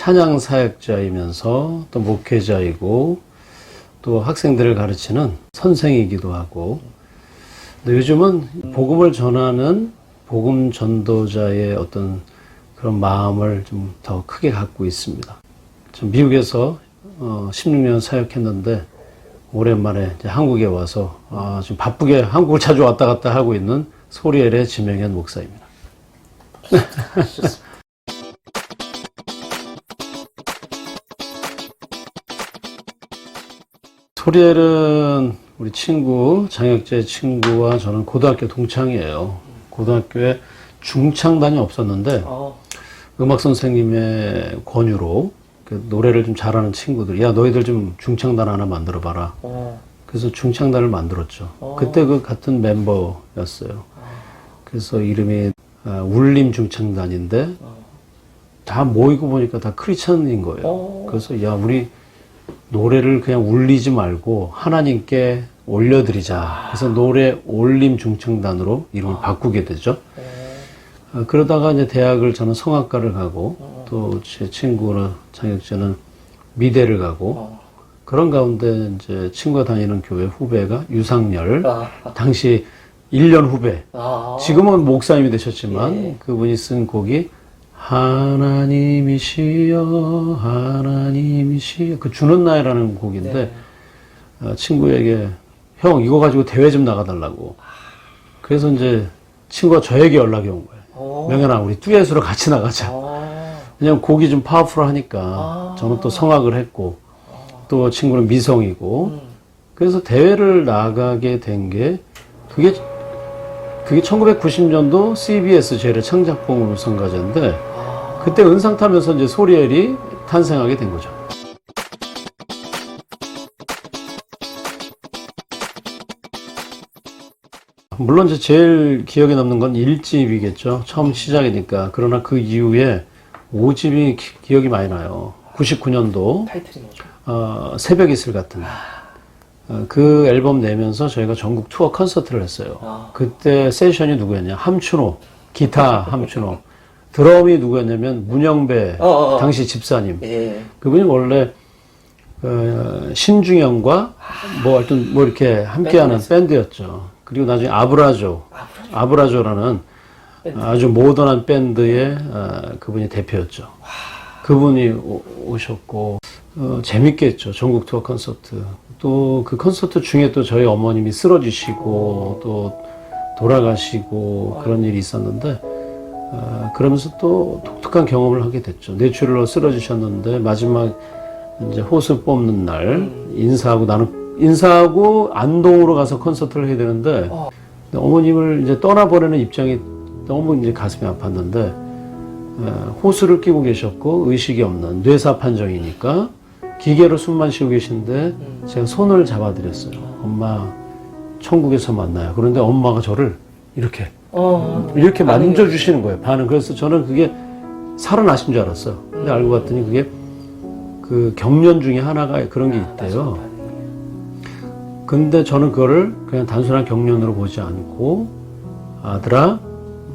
찬양 사역자이면서 또 목회자이고 또 학생들을 가르치는 선생이기도 하고, 근데 요즘은 복음을 전하는 복음 전도자의 어떤 그런 마음을 좀 더 크게 갖고 있습니다. 전 미국에서 16년 사역했는데 오랜만에 이제 한국에 와서 지금 바쁘게 한국을 자주 왔다 갔다 하고 있는 소리엘의 지명현 목사입니다. 소리엘은 우리 친구, 장혁재 친구와 저는 고등학교 동창이에요. 고등학교에 중창단이 없었는데 음악 선생님의 권유로 노래를 좀 잘하는 친구들, 야 너희들 좀 중창단 하나 만들어 봐라. 그래서 중창단을 만들었죠. 그때 그 같은 멤버였어요. 그래서 이름이 울림 중창단인데 다 모이고 보니까 다 크리스천인 거예요. 그래서 야 우리 노래를 그냥 울리지 말고 하나님께 올려드리자. 그래서 노래 올림 중창단으로 이름을 바꾸게 되죠. 그러다가 이제 대학을 저는 성악과를 가고 또 제 친구는 장혁재는 미대를 가고 그런 가운데 이제 친구가 다니는 교회 후배가 유상열, 당시 1년 후배. 지금은 목사님이 되셨지만 그분이 쓴 곡이 하나님이시여 하나님이시여, 그 주는 나이라는 곡인데 친구에게 형 이거 가지고 대회 좀 나가달라고. 그래서 이제 친구가 저에게 연락이 온 거예요. 명현아 우리 듀엣으로 같이 나가자. 왜냐면 곡이 좀 파워풀하니까 저는 또 성악을 했고 또 친구는 미성이고 그래서 대회를 나가게 된 게 그게 1990년도 CBS 제일의 창작봉 우승가제인데 그때 은상 타면서 이제 소리엘이 탄생하게 된 거죠. 물론 이제 제일 기억에 남는 건 1집이겠죠. 처음 시작이니까. 그러나 그 이후에 5집이 기억이 많이 나요. 99년도 타이틀이 뭐죠? 새벽 이슬 같은 그 앨범 내면서 저희가 전국 투어 콘서트를 했어요. 그때 세션이 누구였냐? 함춘호, 기타 함춘호, 드럼이 누구였냐면 문영배, 당시 집사님. 그분이 원래 신중현과 하여튼 이렇게 함께하는 밴드였죠. 그리고 나중에 아브라조라는 아주 모던한 밴드의 그분이 대표였죠. 그분이 오셨고 재밌게 했죠. 전국 투어 콘서트. 또 그 콘서트 중에 또 저희 어머님이 쓰러지시고 또 돌아가시고 그런 일이 있었는데 그러면서 또 독특한 경험을 하게 됐죠. 뇌출혈로 쓰러지셨는데 마지막 이제 호수 뽑는 날 인사하고 안동으로 가서 콘서트를 해야 되는데 어머님을 이제 떠나보내는 입장이 너무 이제 가슴이 아팠는데 호수를 끼고 계셨고 의식이 없는 뇌사 판정이니까 기계로 숨만 쉬고 계신데 제가 손을 잡아드렸어요. 엄마 천국에서 만나요. 그런데 엄마가 저를 이렇게 만져주시는 거예요. 반응. 그래서 저는 그게 살아나신 줄 알았어요. 근데 알고 봤더니 그게 그 경련 중에 하나가 그런 게 있대요. 근데 저는 그거를 그냥 단순한 경련으로 보지 않고 아들아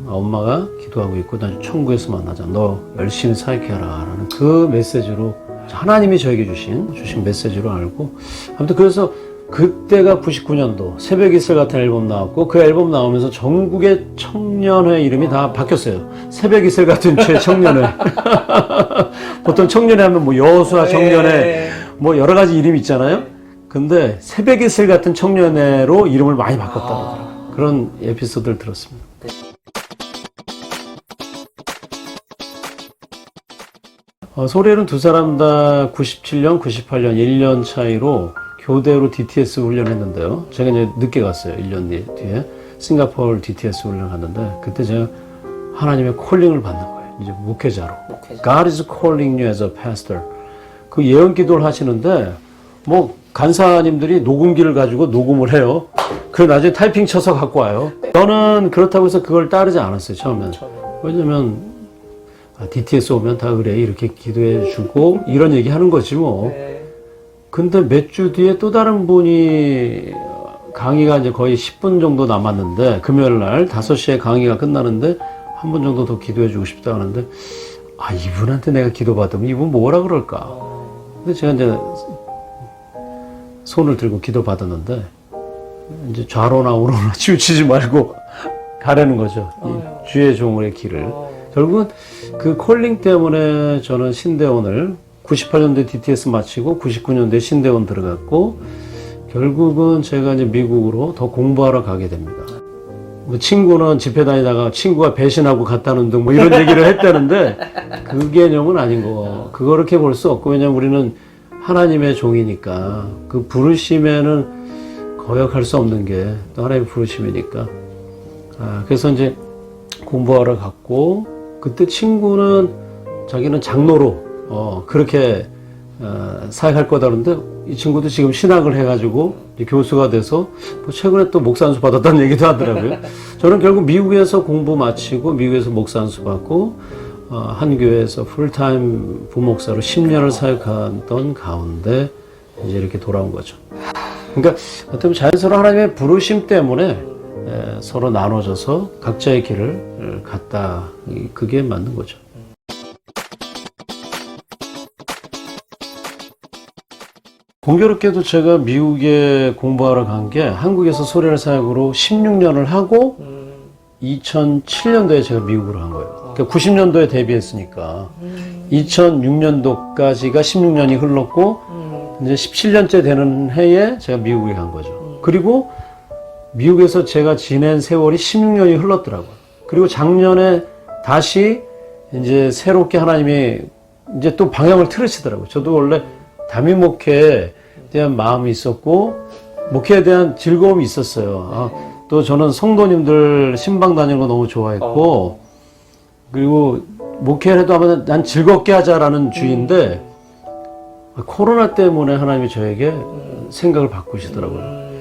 엄마가 기도하고 있고 난 천국에서 만나자. 너 열심히 사역해라 라는 그 메시지로 하나님이 저에게 주신 메시지로 알고 아무튼 그래서 그때가 99년도 새벽 이슬 같은 앨범 나왔고 그 앨범 나오면서 전국의 청년회 이름이 다 바뀌었어요. 새벽 이슬 같은 청년회. 보통 청년회 하면 뭐 여수와 청년회 뭐 여러 가지 이름이 있잖아요. 근데 새벽 이슬 같은 청년회로 이름을 많이 바꿨다고 그런 에피소드를 들었습니다. 소리엘은 두 사람 다 97년, 98년 1년 차이로 교대로 DTS 훈련했는데요. 제가 이제 늦게 갔어요. 1년 뒤에 싱가포르 DTS 훈련 갔는데 그때 제가 하나님의 콜링을 받는 거예요. 이제 목회자로. God is calling you as a pastor. 그 예언 기도를 하시는데 뭐 간사님들이 녹음기를 가지고 녹음을 해요. 그 나중에 타이핑 쳐서 갖고 와요. 저는 그렇다고 해서 그걸 따르지 않았어요. 처음엔. 왜냐면 DTS 오면 다 그래 이렇게 기도해 주고 이런 얘기 하는 거지 뭐. 근데 몇 주 뒤에 또 다른 분이 강의가 이제 거의 10분 정도 남았는데 금요일 날 5시에 강의가 끝나는데 한 분 정도 더 기도해 주고 싶다 하는데 아, 이분한테 내가 기도받으면 이분 뭐라 그럴까? 근데 제가 이제 손을 들고 기도받았는데, 이제 좌로나 우로나 치우치지 말고 가라는 거죠. 이 주의 종의 길을. 결국은 그 콜링 때문에 저는 신대원을 98년도에 DTS 마치고 99년도에 신대원 들어갔고, 결국은 제가 이제 미국으로 더 공부하러 가게 됩니다. 뭐 친구는 집회 다니다가 친구가 배신하고 갔다는 등 뭐 이런 얘기를 했다는데 그 개념은 아닌 거. 그거 그렇게 볼 수 없고, 왜냐면 우리는 하나님의 종이니까 그 부르심에는 거역할 수 없는 게 또 하나님의 부르심이니까. 그래서 이제 공부하러 갔고, 그때 친구는 자기는 장로로 그렇게 사역할 거다 그러는데, 이 친구도 지금 신학을 해가지고 교수가 돼서 뭐 최근에 또 목사 안수 받았다는 얘기도 하더라고요. 저는 결국 미국에서 공부 마치고 미국에서 목사 안수 받고 한 교회에서 풀타임 부목사로 10년을 사역하던 가운데 이제 이렇게 돌아온 거죠. 그러니까 어떻게 보면 자연스러운 하나님의 부르심 때문에 서로 나눠져서 각자의 길을 갔다. 그게 맞는 거죠. 공교롭게도 제가 미국에 공부하러 간 게 한국에서 소리할 사역으로 16년을 하고 2007년도에 제가 미국으로 간 거예요. 그러니까 90년도에 데뷔했으니까 2006년도까지가 16년이 흘렀고 이제 17년째 되는 해에 제가 미국에 간 거죠. 그리고 미국에서 제가 지낸 세월이 16년이 흘렀더라고요. 그리고 작년에 다시 이제 새롭게 하나님이 이제 또 방향을 틀으시더라고요. 저도 원래 담임 목회에 대한 마음이 있었고, 목회에 대한 즐거움이 있었어요. 또 저는 성도님들 신방 다니는 거 너무 좋아했고, 그리고 목회를 해도 하면 난 즐겁게 하자라는 주의인데, 코로나 때문에 하나님이 저에게 생각을 바꾸시더라고요.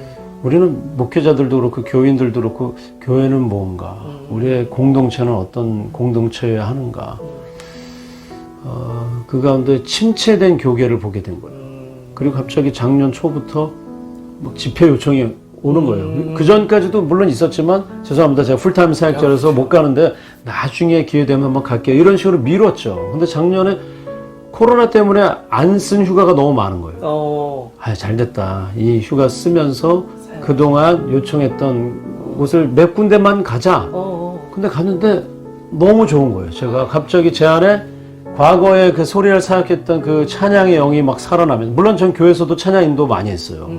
우리는 목회자들도 그렇고 교인들도 그렇고 교회는 뭔가, 우리의 공동체는 어떤 공동체여야 하는가. 그 가운데 침체된 교계를 보게 된 거예요. 그리고 갑자기 작년 초부터 막 집회 요청이 오는 거예요. 그 전까지도 물론 있었지만, 죄송합니다, 제가 풀타임 사역자라서 못 가는데 나중에 기회 되면 한번 갈게요, 이런 식으로 미뤘죠. 근데 작년에 코로나 때문에 안 쓴 휴가가 너무 많은 거예요. 잘 됐다. 이 휴가 쓰면서 그동안 요청했던 곳을 몇 군데만 가자. 근데 갔는데 너무 좋은 거예요. 제가 갑자기 제 안에 과거에 그 소리를 사역했던 그 찬양의 영이 막 살아나면서, 물론 전 교회에서도 찬양 인도 많이 했어요.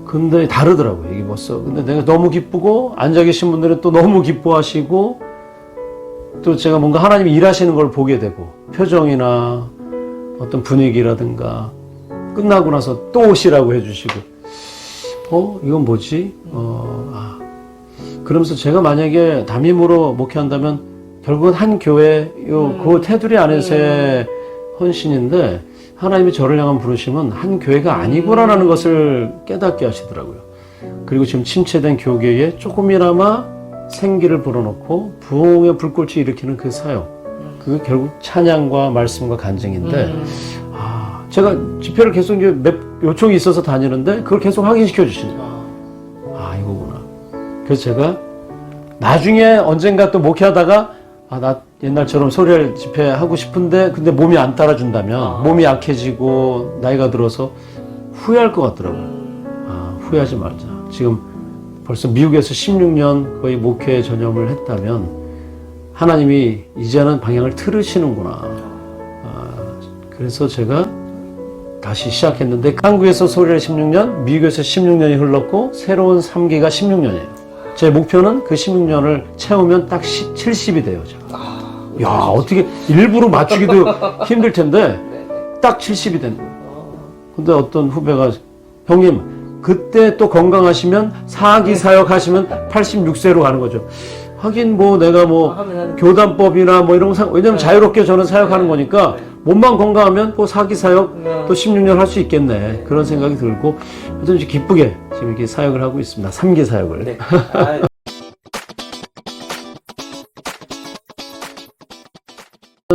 근데 다르더라고요, 이게 벌써. 근데 내가 너무 기쁘고, 앉아 계신 분들은 또 너무 기뻐하시고, 또 제가 뭔가 하나님이 일하시는 걸 보게 되고, 표정이나 어떤 분위기라든가, 끝나고 나서 또 오시라고 해주시고, 이건 뭐지? 그러면서 제가 만약에 담임으로 목회한다면, 결국은 한 교회, 그 테두리 안에서의 헌신인데, 하나님이 저를 향한 부르심은 한 교회가 아니구나라는 것을 깨닫게 하시더라고요. 그리고 지금 침체된 교계에 조금이나마 생기를 불어넣고 부흥의 불꽃을 일으키는 그 사역. 그게 결국 찬양과 말씀과 간증인데, 제가 집회를 계속 이제 요청이 있어서 다니는데, 그걸 계속 확인시켜 주시니까, 이거구나. 그래서 제가 나중에 언젠가 또 목회하다가, 나 옛날처럼 소리를 집회하고 싶은데, 근데 몸이 안 따라준다면, 몸이 약해지고 나이가 들어서 후회할 것 같더라고요. 후회하지 말자. 지금 벌써 미국에서 16년 거의 목회 전념을 했다면 하나님이 이제는 방향을 틀으시는구나. 그래서 제가 다시 시작했는데, 한국에서 소리를 16년, 미국에서 16년이 흘렀고 새로운 3기가 16년이에요. 제 목표는 그 16년을 채우면 딱 70이 돼요. 야, 어떻게 일부러 맞추기도 힘들 텐데 딱 70이 된 거예요. 근데 어떤 후배가, 형님 그때 또 건강하시면 4기 사역하시면 86세로 가는 거죠. 하긴 뭐 내가 뭐 교단법이나 뭐 이런 거, 왜냐면 자유롭게 저는 사역하는 거니까 몸만 건강하면 뭐 4기 사역 또 16년 할 수 있겠네, 그런 생각이 들고, 하여튼 기쁘게 지금 이렇게 사역을 하고 있습니다. 3기 사역을. 네.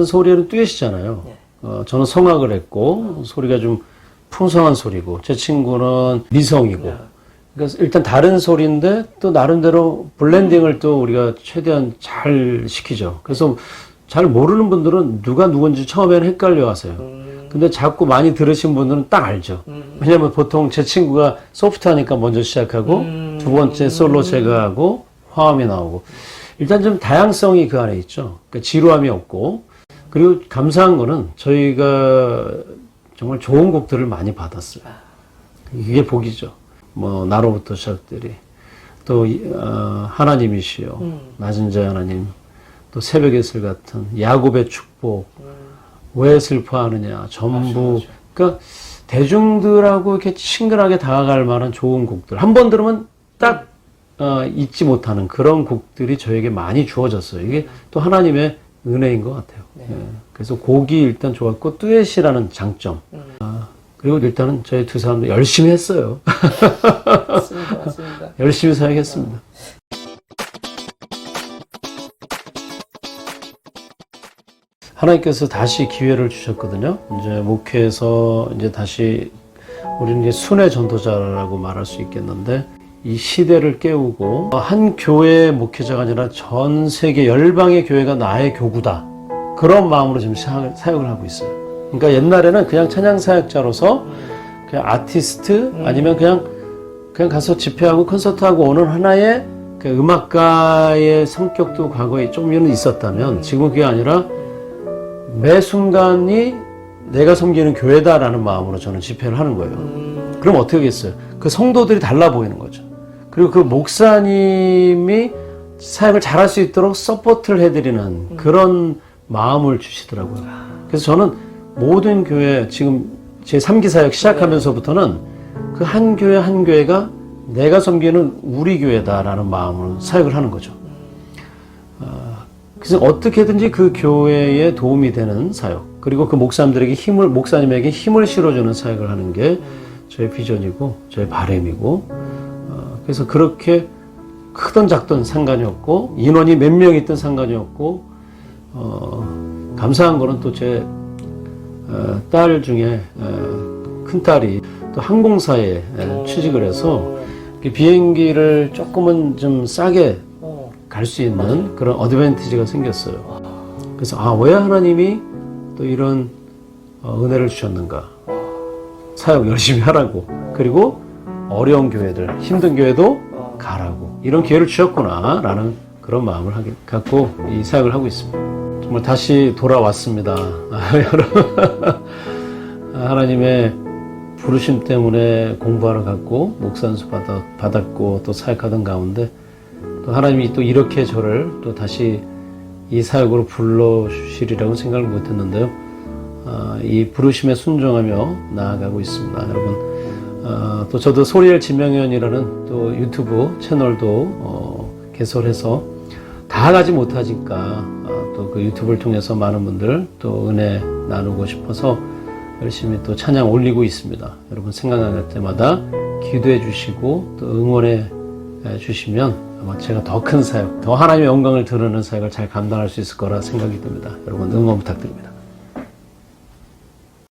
소리는 듀엣이잖아요. 저는 성악을 했고, 소리가 좀 풍성한 소리고, 제 친구는 미성이고, 그러니까 일단 다른 소리인데 또 나름대로 블렌딩을 또 우리가 최대한 잘 시키죠. 그래서 잘 모르는 분들은 누가 누군지 처음에는 헷갈려 하세요. 근데 자꾸 많이 들으신 분들은 딱 알죠. 왜냐면 보통 제 친구가 소프트 하니까 먼저 시작하고 두 번째 솔로 제가 하고 화음이 나오고 일단 좀 다양성이 그 안에 있죠. 그러니까 지루함이 없고 그리고 감사한 거는 저희가 정말 좋은 곡들을 많이 받았어요. 이게 복이죠. 뭐 나로부터 시작들이 또 하나님이시여 낮은 자 하나님 또 새벽의 슬 같은 야곱의 축복 왜 슬퍼하느냐 전부 맞아. 그러니까 대중들하고 이렇게 친근하게 다가갈 만한 좋은 곡들 한 번 들으면 딱 잊지 못하는 그런 곡들이 저에게 많이 주어졌어요. 이게 또 하나님의 은혜인 것 같아요. 네. 예. 그래서 곡이 일단 좋았고 듀엣이라는 장점 그리고 일단은 저희 두 사람도 열심히 했어요. 맞습니다. 열심히 사역했습니다. 하나님께서 다시 기회를 주셨거든요. 이제 목회에서 이제 다시 우리는 이제 순회 전도자라고 말할 수 있겠는데 이 시대를 깨우고 한 교회의 목회자가 아니라 전 세계 열방의 교회가 나의 교구다. 그런 마음으로 지금 사역을 하고 있어요. 그러니까 옛날에는 그냥 찬양 사역자로서 그냥 아티스트 아니면 그냥 가서 집회하고 콘서트하고 오는 하나의 그 음악가의 성격도 과거에 좀은 있었다면 지금 그게 아니라 매 순간이 내가 섬기는 교회다라는 마음으로 저는 집회를 하는 거예요. 그럼 어떻게 하겠어요? 그 성도들이 달라 보이는 거죠. 그리고 그 목사님이 사역을 잘할 수 있도록 서포트를 해드리는 그런 마음을 주시더라고요. 그래서 저는 모든 교회, 지금 제 3기 사역 시작하면서부터는 그 한 교회 한 교회가 내가 섬기는 우리 교회다라는 마음으로 사역을 하는 거죠. 그래서 어떻게든지 그 교회에 도움이 되는 사역, 그리고 그 목사님들에게 목사님에게 힘을 실어주는 사역을 하는 게 저의 비전이고, 저의 바람이고, 그래서 그렇게 크든 작든 상관이 없고, 인원이 몇 명 있든 상관이 없고, 감사한 거는 또 제 딸 중에 큰 딸이 또 항공사에 취직을 해서 비행기를 조금은 좀 싸게 갈 수 있는 그런 어드밴티지가 생겼어요. 그래서 왜 하나님이 또 이런 은혜를 주셨는가. 사역 열심히 하라고. 그리고 어려운 교회들, 힘든 교회도 가라고. 이런 기회를 주셨구나 라는 그런 마음을 갖고 이 사역을 하고 있습니다. 정말 다시 돌아왔습니다. 여러분 하나님의 부르심 때문에 공부하러 갔고 목산수 받았고 또 사역하던 가운데 또 하나님이 또 이렇게 저를 또 다시 이 사역으로 불러주시리라고 생각을 못했는데요. 이 부르심에 순종하며 나아가고 있습니다. 여러분 또 저도 소리엘 지명위원이라는 또 유튜브 채널도 개설해서 다 가지 못하니까 또 그 유튜브를 통해서 많은 분들 또 은혜 나누고 싶어서 열심히 또 찬양 올리고 있습니다. 여러분 생각날 때마다 기도해 주시고 또 응원해 주시면 아마 제가 더 큰 사역, 더 하나님의 영광을 드러내는 사역을 잘 감당할 수 있을 거라 생각이 듭니다. 여러분 응원 부탁드립니다.